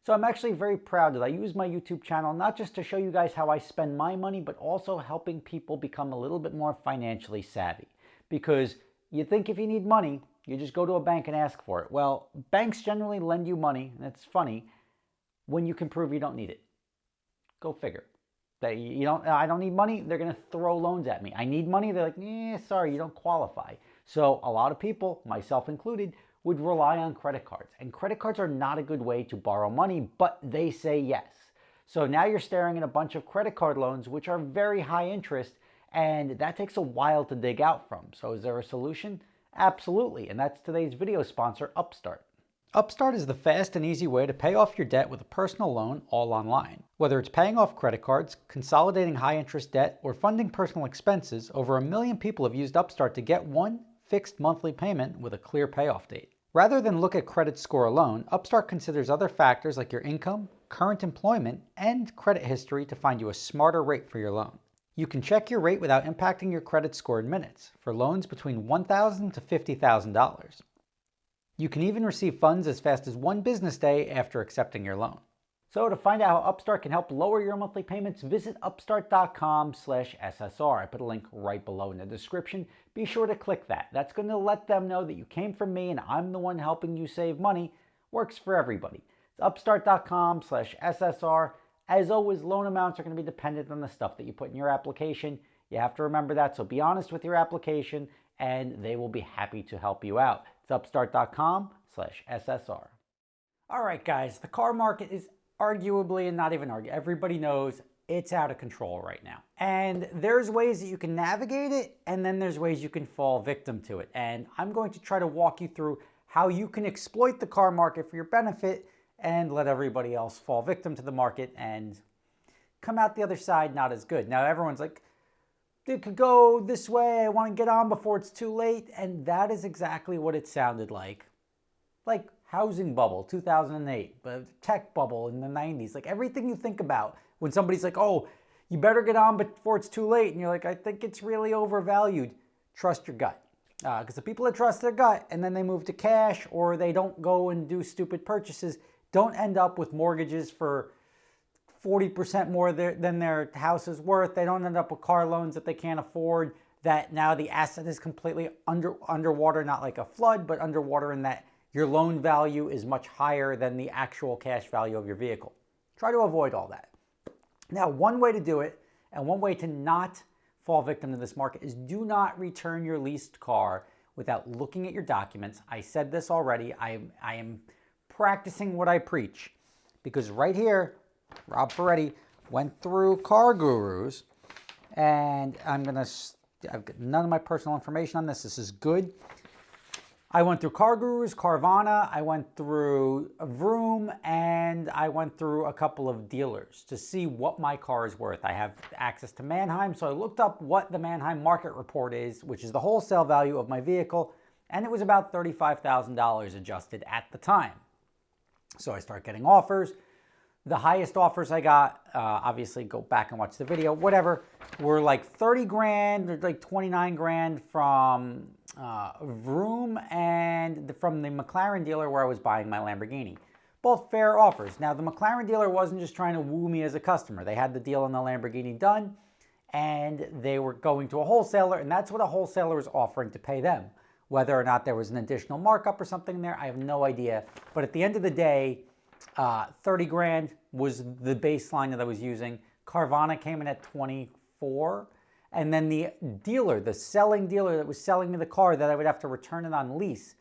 So I'm actually very proud that I use my YouTube channel not just to show you guys how I spend my money, but also helping people become a little bit more financially savvy. Because you think if you need money, you just go to a bank and ask for it. Well, banks generally lend you money, and it's funny, when you can prove you don't need it. Go figure. I don't need money, they're going to throw loans at me. I need money, they're like, sorry, you don't qualify. So a lot of people, myself included, would rely on credit cards. And credit cards are not a good way to borrow money, but they say yes. So now you're staring at a bunch of credit card loans, which are very high interest, and that takes a while to dig out from. So is there a solution? Absolutely, and that's today's video sponsor, Upstart. Upstart is the fast and easy way to pay off your debt with a personal loan all online. Whether it's paying off credit cards, consolidating high-interest debt, or funding personal expenses, over 1 million people have used Upstart to get one fixed monthly payment with a clear payoff date. Rather than look at credit score alone, Upstart considers other factors like your income, current employment, and credit history to find you a smarter rate for your loan. You can check your rate without impacting your credit score in minutes for loans between $1,000 to $50,000. You can even receive funds as fast as 1 business day after accepting your loan. So to find out how Upstart can help lower your monthly payments, visit upstart.com/SSR. I put a link right below in the description. Be sure to click that. That's going to let them know that you came from me and I'm the one helping you save money. Works for everybody. It's upstart.com/SSR. As always, loan amounts are going to be dependent on the stuff that you put in your application. You have to remember that, so be honest with your application and they will be happy to help you out. It's upstart.com/SSR. All right, guys, the car market is arguably, and not even argue, everybody knows it's out of control right now. And there's ways that you can navigate it, and then there's ways you can fall victim to it. And I'm going to try to walk you through how you can exploit the car market for your benefit and let everybody else fall victim to the market and come out the other side not as good. Now, everyone's like, it could go this way, I want to get on before it's too late. And that is exactly what it sounded like. Like housing bubble, 2008, but tech bubble in the 90s. Like everything you think about when somebody's like, oh, you better get on before it's too late. And you're like, I think it's really overvalued. Trust your gut. Because the people that trust their gut and then they move to cash or they don't go and do stupid purchases don't end up with mortgages for 40% more than their house is worth. They don't end up with car loans that they can't afford, that now the asset is completely underwater, not like a flood, but underwater in that your loan value is much higher than the actual cash value of your vehicle. Try to avoid all that. Now, one way to do it, and one way to not fall victim to this market, is do not return your leased car without looking at your documents. I said this already. I am practicing what I preach, because right here, Rob Ferretti went through Car Gurus, and I've got none of my personal information on this. This is good. I went through Car Gurus, Carvana, I went through Vroom, and I went through a couple of dealers to see what my car is worth. I have access to Manheim, so I looked up what the Manheim market report is, which is the wholesale value of my vehicle, and it was about $35,000 adjusted at the time. So I start getting offers. The highest offers I got, obviously go back and watch the video, whatever, were like 30 grand or like 29 grand from Vroom and from the McLaren dealer where I was buying my Lamborghini. Both fair offers. Now, the McLaren dealer wasn't just trying to woo me as a customer. They had the deal on the Lamborghini done, and they were going to a wholesaler, and that's what a wholesaler was offering to pay them. Whether or not there was an additional markup or something in there, I have no idea. But at the end of the day, 30 grand was the baseline that I was using. Carvana came in at 24. And then the dealer, the selling dealer that was selling me the car, that I would have to return it on lease.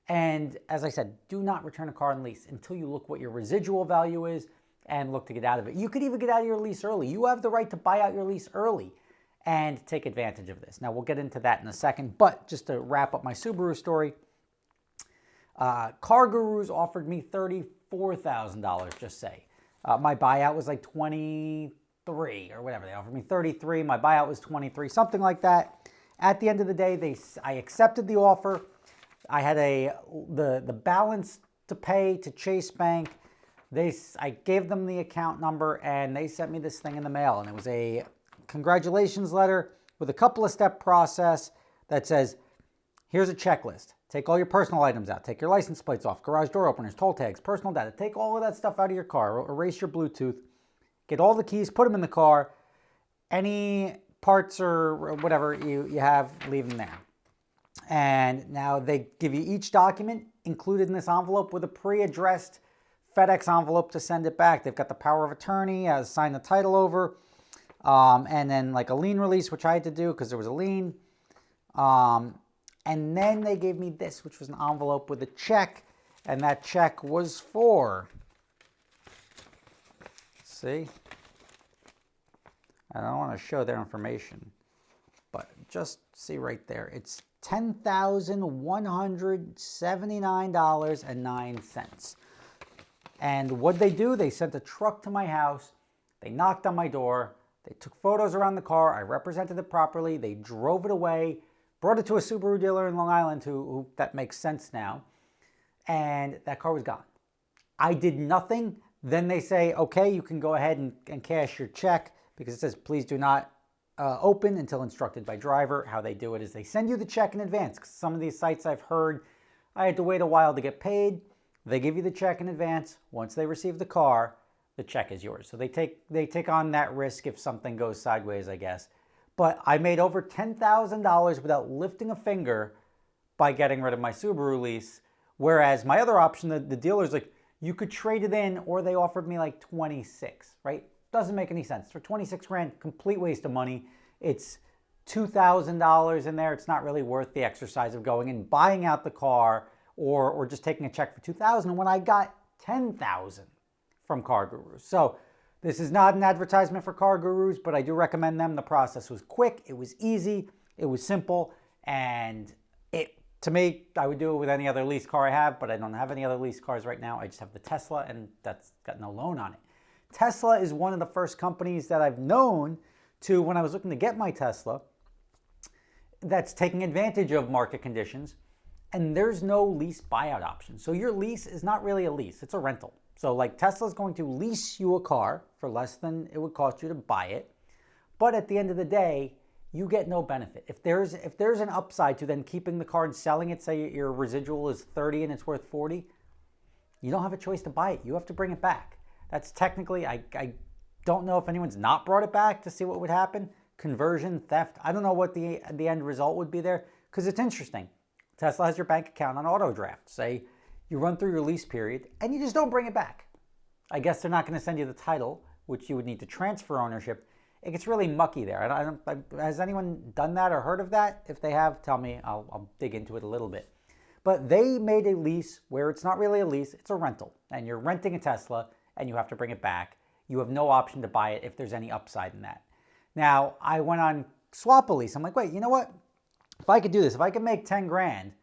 And as I said, do not return a car on lease until you look what your residual value is and look to get out of it. You could even get out of your lease early. You have the right to buy out your lease early and take advantage of this. Now, we'll get into that in a second. But just to wrap up my Subaru story, Car Gurus offered me $34,000, just say. My buyout was like 23 or whatever. They offered me 33. My buyout was 23, something like that. At the end of the day, I accepted the offer. I had the balance to pay to Chase Bank. I gave them the account number, and they sent me this thing in the mail. And it was a congratulations letter with a couple of step process that says, here's a checklist. Take all your personal items out. Take your license plates off, garage door openers, toll tags, personal data. Take all of that stuff out of your car. Erase your Bluetooth. Get all the keys, put them in the car. Any parts or whatever you have, leave them there. And now they give you each document included in this envelope with a pre-addressed FedEx envelope to send it back. They've got the power of attorney, sign the title over, and then like a lien release, which I had to do because there was a lien. And then they gave me this, which was an envelope with a check, and that check was for, see, I don't want to show their information, but just see right there. It's $10,179.09. And what they do, they sent a truck to my house, they knocked on my door, they took photos around the car, I represented it properly, they drove it away, brought it to a Subaru dealer in Long Island who that makes sense now, and that car was gone. I did nothing. Then they say, okay, you can go ahead and cash your check, because it says, please do not open until instructed by driver. How they do it is they send you the check in advance. Some of these sites I've heard, I had to wait a while to get paid. They give you the check in advance. Once they receive the car, the check is yours. So they take on that risk if something goes sideways, I guess. But I made over $10,000 without lifting a finger by getting rid of my Subaru lease. Whereas my other option, the dealer's like, you could trade it in, or they offered me like 26, right? Doesn't make any sense. For 26 grand, complete waste of money. It's $2,000 in there. It's not really worth the exercise of going and buying out the car or just taking a check for $2,000 when I got $10,000 from Car Gurus. So this is not an advertisement for Car Gurus, but I do recommend them. The process was quick, it was easy, it was simple, and to me, I would do it with any other lease car I have, but I don't have any other lease cars right now. I just have the Tesla, and that's got no loan on it. Tesla is one of the first companies that I've known to, when I was looking to get my Tesla, that's taking advantage of market conditions, and there's no lease buyout option. So your lease is not really a lease, it's a rental. So like Tesla's going to lease you a car for less than it would cost you to buy it, but at the end of the day, you get no benefit. If there's an upside to then keeping the car and selling it, say your residual is 30 and it's worth 40, you don't have a choice to buy it. You have to bring it back. That's technically, I don't know if anyone's not brought it back to see what would happen. Conversion, theft, I don't know what the end result would be there, because it's interesting. Tesla has your bank account on auto draft. Say you run through your lease period and you just don't bring it back. I guess they're not going to send you the title, which you would need to transfer ownership. It gets really mucky there. Has anyone done that or heard of that? If they have, tell me. I'll dig into it a little bit. But they made a lease where it's not really a lease, it's a rental. And you're renting a Tesla and you have to bring it back. You have no option to buy it if there's any upside in that. Now, I went on Swap a Lease. I'm like, wait, you know what? If I could do this, if I could make 10 grand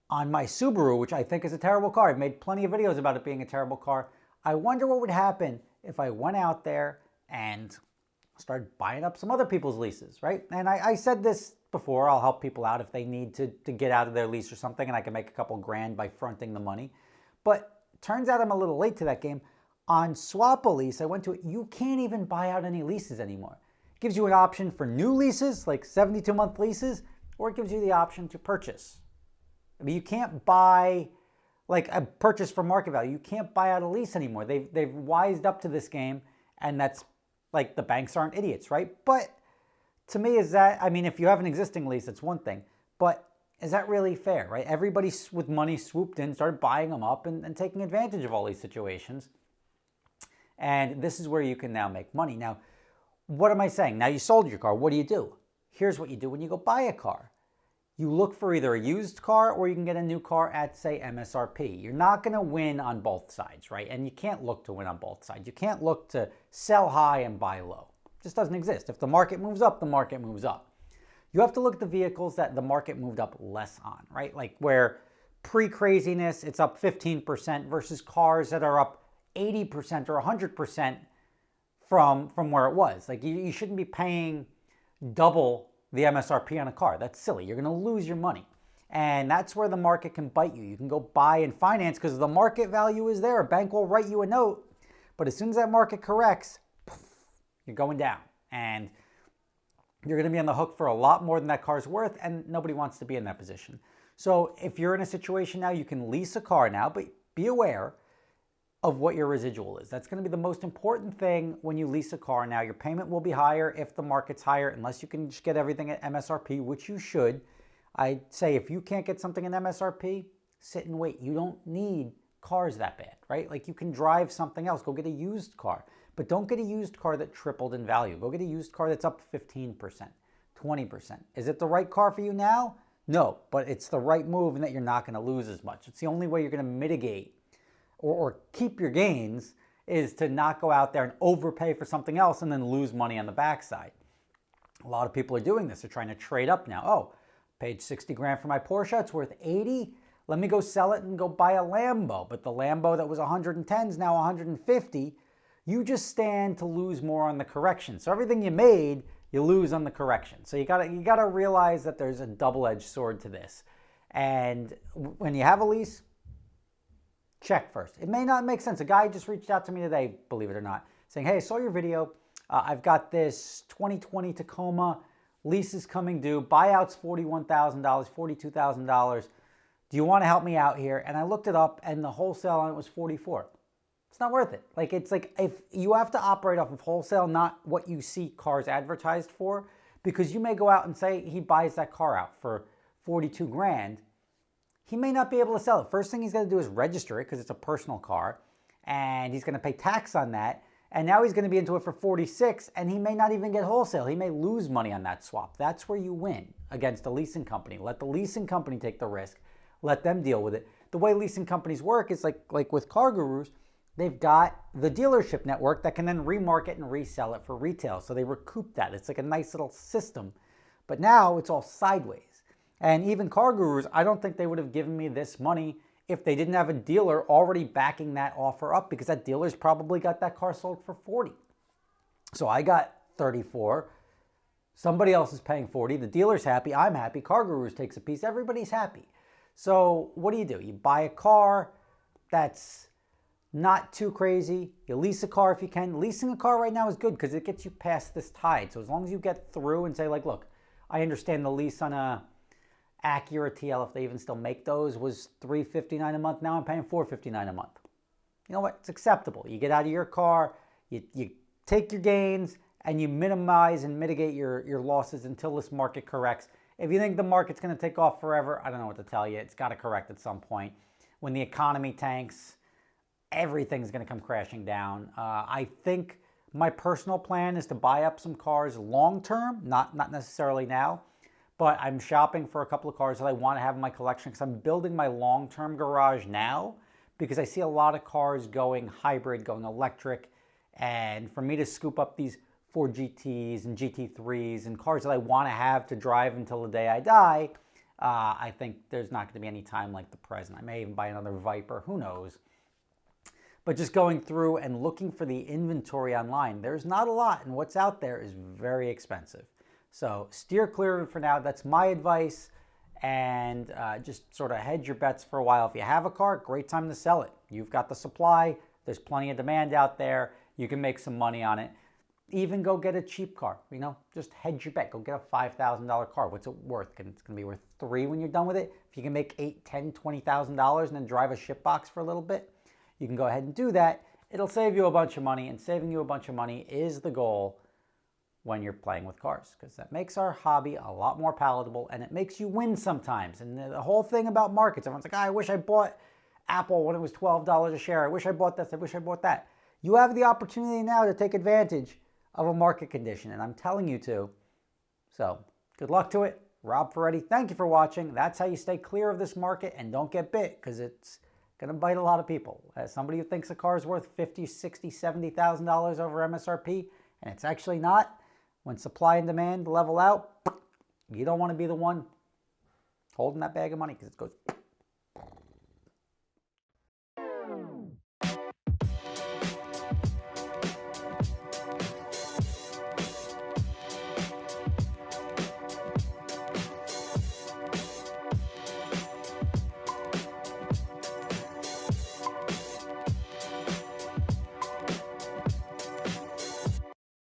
on my Subaru, which I think is a terrible car, I've made plenty of videos about it being a terrible car, I wonder what would happen if I went out there and started buying up some other people's leases, right? And I said this before, I'll help people out if they need to get out of their lease or something, and I can make a couple grand by fronting the money. But turns out I'm a little late to that game. On Swap a Lease, I went to it, you can't even buy out any leases anymore. It gives you an option for new leases, like 72-month leases, or it gives you the option to purchase. I mean, you can't buy, like a purchase for market value. You can't buy out a lease anymore. They've wised up to this game, and that's like, the banks aren't idiots, right? But to me, is that, I mean, if you have an existing lease, it's one thing, but is that really fair, right? Everybody with money swooped in, started buying them up and taking advantage of all these situations. And this is where you can now make money. Now, what am I saying? Now you sold your car. What do? Here's what you do when you go buy a car. You look for either a used car or you can get a new car at, say, MSRP. You're not going to win on both sides, right? And you can't look to win on both sides. You can't look to sell high and buy low. It just doesn't exist. If the market moves up, the market moves up. You have to look at the vehicles that the market moved up less on, right? Like where pre-craziness, it's up 15% versus cars that are up 80% or 100% from where it was. Like you shouldn't be paying double the MSRP on a car. That's silly. You're going to lose your money. And that's where the market can bite you. You can go buy and finance because the market value is there. A bank will write you a note. But as soon as that market corrects, you're going down. And you're going to be on the hook for a lot more than that car's worth, and nobody wants to be in that position. So if you're in a situation now, you can lease a car now, but be aware of what your residual is. That's going to be the most important thing when you lease a car now. Your payment will be higher if the market's higher, unless you can just get everything at MSRP, which you should. I'd say if you can't get something in MSRP, sit and wait. You don't need cars that bad, right? Like you can drive something else. Go get a used car, but don't get a used car that tripled in value. Go get a used car that's up 15%, 20%. Is it the right car for you now? No, but it's the right move and that you're not going to lose as much. It's the only way you're going to mitigate or keep your gains is to not go out there and overpay for something else and then lose money on the backside. A lot of people are doing this. They're trying to trade up now. Oh, paid 60 grand for my Porsche. It's worth 80. Let me go sell it and go buy a Lambo. But the Lambo that was 110 is now 150. You just stand to lose more on the correction. So everything you made, you lose on the correction. So you gotta realize that there's a double-edged sword to this. And when you have a lease, check first. It may not make sense. A guy just reached out to me today, believe it or not, saying, hey, I saw your video. I've got this 2020 Tacoma. Lease is coming due. Buyout's $41,000, $42,000. Do you want to help me out here? And I looked it up, and the wholesale on it was 44. It's not worth it. Like, it's like if you have to operate off of wholesale, not what you see cars advertised for, because you may go out and say he buys that car out for 42 grand. He may not be able to sell it. First thing he's going to do is register it because it's a personal car, and he's going to pay tax on that. And now he's going to be into it for 46, and he may not even get wholesale. He may lose money on that swap. That's where you win against a leasing company. Let the leasing company take the risk. Let them deal with it. The way leasing companies work is like with Car Gurus, they've got the dealership network that can then remarket and resell it for retail. So they recoup that. It's like a nice little system. But now it's all sideways. And even Car Gurus, I don't think they would have given me this money if they didn't have a dealer already backing that offer up, because that dealer's probably got that car sold for 40. So I got 34. Somebody else is paying 40. The dealer's happy. I'm happy. Car Gurus takes a piece. Everybody's happy. So what do? You buy a car that's not too crazy. You lease a car if you can. Leasing a car right now is good because it gets you past this tide. So as long as you get through and say, like, look, I understand the lease on a Acura TL, if they even still make those, was $359 a month. Now I'm paying $459 a month. You know what? It's acceptable. You get out of your car, you take your gains, and you minimize and mitigate your losses until this market corrects. If you think the market's going to take off forever, I don't know what to tell you. It's got to correct at some point. When the economy tanks, everything's going to come crashing down. I think my personal plan is to buy up some cars long term, not necessarily now. But I'm shopping for a couple of cars that I want to have in my collection because I'm building my long-term garage now because I see a lot of cars going hybrid, going electric. And for me to scoop up these Ford GTs and GT3s and cars that I want to have to drive until the day I die, I think there's not going to be any time like the present. I may even buy another Viper, who knows. But just going through and looking for the inventory online, there's not a lot, and what's out there is very expensive. So steer clear of it for now. That's my advice. And just sort of hedge your bets for a while. If you have a car, great time to sell it. You've got the supply. There's plenty of demand out there. You can make some money on it. Even go get a cheap car. You know, just hedge your bet. Go get a $5,000 car. What's it worth? It's going to be worth $3,000 when you're done with it. If you can make $8,000, $10,000, $20,000 and then drive a ship box for a little bit, you can go ahead and do that. It'll save you a bunch of money, and saving you a bunch of money is the goal when you're playing with cars, because that makes our hobby a lot more palatable, and it makes you win sometimes. And the whole thing about markets, everyone's like, I wish I bought Apple when it was $12 a share. I wish I bought this. I wish I bought that. You have the opportunity now to take advantage of a market condition, and I'm telling you to. So good luck to it. Rob Ferretti, thank you for watching. That's how you stay clear of this market and don't get bit, because it's going to bite a lot of people. As somebody who thinks a car is worth $50,000, $60,000, $70,000 over MSRP, and it's actually not, when supply and demand level out, you don't want to be the one holding that bag of money because it goes